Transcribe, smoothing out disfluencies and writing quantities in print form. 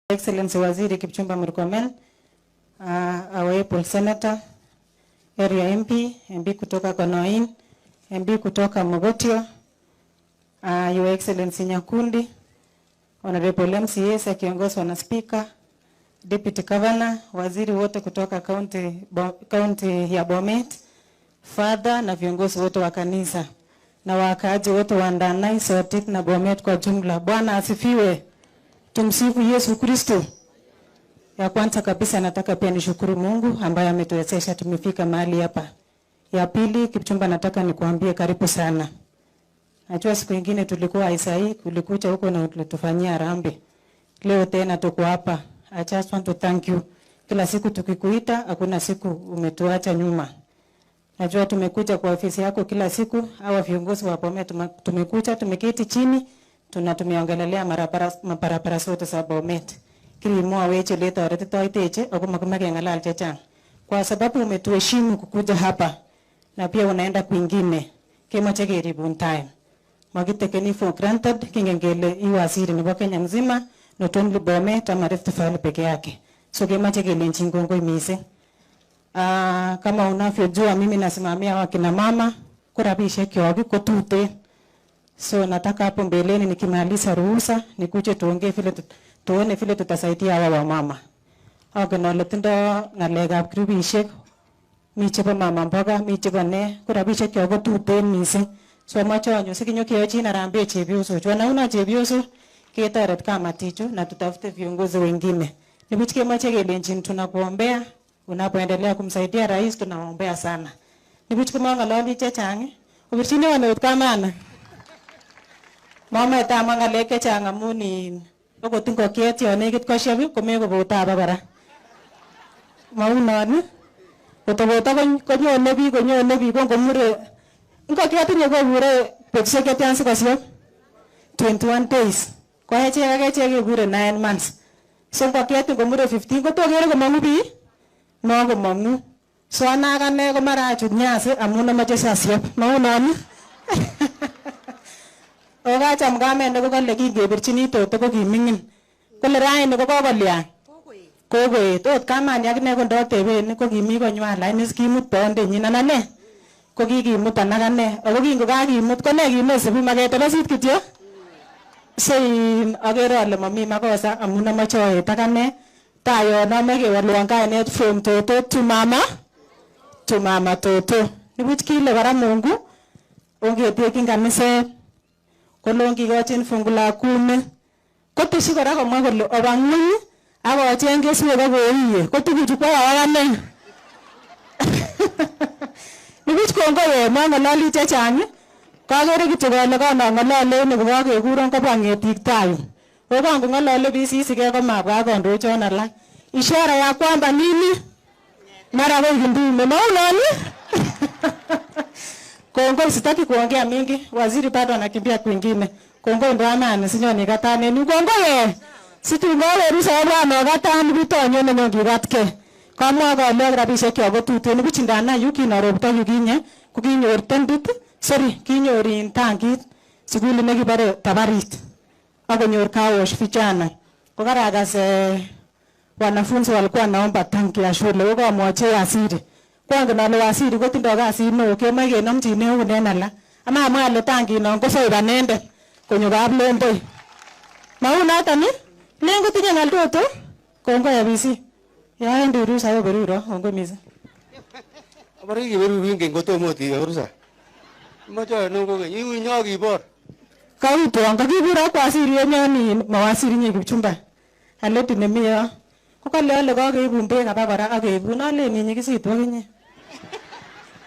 Excellency Waziri Kipchumba Murkomen, our able Senator, Area MP kutoka Konoin, MP kutoka Mogotio, Your Excellency Nyakundi, Honorable MCAs akiongozwa na Speaker, Deputy Governor, waziri wote kutoka county ya Bomet, Father na viongozi wote wa kanisa na wakaaji wote wa Ndanai, Sotik na Bomet kwa jumla. Bwana asifiwe. Tumsifu Yesu Kristo. Ya kwanza kabisa nataka pia nishukuru Mungu ambaye ametuwezesha tumefika mahali hapa. Ya pili, Kipchumba, nataka nikuambie karibu sana. Najua siku nyingine tulikuwa Isai, kulikuja huko na ulitufanyia harambee. Leo tena tuko hapa. I just want to thank you. Kila siku tukikuita, hakuna siku umetuacha nyuma. Najua tumekuja kwa ofisi yako kila siku, hawa viongozi wa Bomet tumekuja, tumeketi chini, tumeongelelea mabarabara zote za Bomet. Kilimoa weche leta oretito iteche, ako makumake ngalal chechang. Kwa sababu umetuheshimu kukuja hapa, na pia unaenda kwingine, kemoche keribun time. Magitekeni for granted, kingengele iwaziri nebo Kenya mzima, not only Bomet ama Rift Valley peke yake. So kemoche kelenjin kongoi mising. Kama unavyojua mimi nasimamia wakina mama, kurabishek yogi kotute. So nataka hapo mbeleni nikimaliza ruhusa nikuje tuone vile tutasaidia hawa mama. Nole tindo ngalekab kribishek, mi chebo mama mboga, mi chebo ne, kurabishek yogi tuten mising. So amache anyo sikinyo keyochi harambee chepyoso. Wanaona chepyoso ketoret kamatichu na tutafute viongozi wengine. Nibuch kemoche kelenjin tunakuombea. Unapoendelea kumsaidia rais tunaombea sana. Nibuch kumangalali chechang, ubirchini wanaut kamana. Mama eta mangalek chechang amuni okot ngokiet yon nekit kosheb komeko botaba bara. Maunon kotobota konyone biik kongomure ngokiet tinye kobure betusiek chetian sikosheb 21 days. Ko echek kebure 9 months. So ngokiet ngomure 15 kotokere komangu biik. No komangu. So anakane ko mara achut nyasi amun amache sasiep. Maunon. Okacham kamet ko kale kingebirchini toto ko kimingin. Kole raini ko kokolyan. Kokoet. Ot kamani akine ko ndoteben ko kimi konywan lakini kimut bondenyin anane. Ko kikimut anakane. Ako kingokakimut ko ne kimesibu maketelesit kityo. So akere ale mami makosa amun amache oet akane. Tayo nome kewalwan kainet from Toto to Mama Toto. Nibuch kile kora Mungu ongetekin kaniset kolongi kochin fungu la 10. Koteshi kora komwa kole oba ng'weny akocheng keswek akoiye kotukuchu kwa akane. Nibuch kongoi mang'ololi chechang kakere kityo kole kanang'olole ni kokakekuron kobwa ng'etik tayo. Okangu ng'olole bisisike komabwa kondochon alak. Ishara ya kwamba nini? Mara kwa ndume. Maulani? Kongoi sitaki kuongea mingi. Waziri bado anakimbia kwingine. Kongoi ndo amani sinyoni katane. Ni kongoi situ ngowe rusa wabwa katane bitonyo nenyo kibatke. Kamwa kole rabishek yogo tute ni kuchindana yuki narobto yukinye kukinyor tendit. Sorry, kinyorin tankit. Sikuli nekibare tabarit. Akonyor kaosh vijana. Kokaragas wanafunzi walikuwa naomba tanki ya shule. Wakamwachia waziri. Kwangu nalo waziri kotindo kazi no kema kenomchine eunen ala. Ama amwale tanki no kosoiba nende konyo kaplemboi. Maunata ni? Lengo tinye ngal toto? Kongo ya bisi. Yaendi rusa yo beruro ongo misa. Abari ki beru winge ngotomo ti rusa. Macha no ko yiwi nyogi bor. Kauto angakibura kwa asiri yenyoni mawasiri nye Kipchumba. Aleti nemiyo. Ko kale ale kakeibun beek aba kora akeibun ale ni nyikisitu akinye.